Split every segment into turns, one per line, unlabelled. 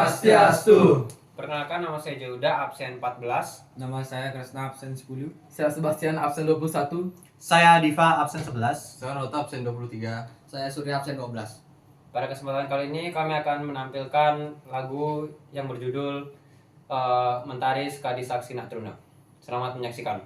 Swastiastu.
Perkenalkan, nama saya Jauda, absen 14.
Nama saya Kresna, absen 10.
Saya Sebastian, absen 21.
Saya Diva, absen 11.
Saya Rota, absen 23.
Saya Surya, absen 12.
Pada kesempatan kali ini kami akan menampilkan lagu yang berjudul Mentari Skadi Saksi Natruna. Selamat menyaksikan.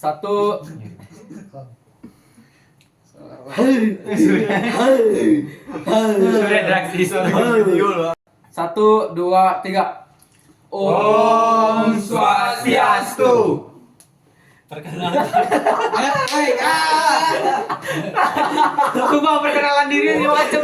Satu. Satu, dua, tiga.
Om Swastiastu.
Coba perkenalan diri macam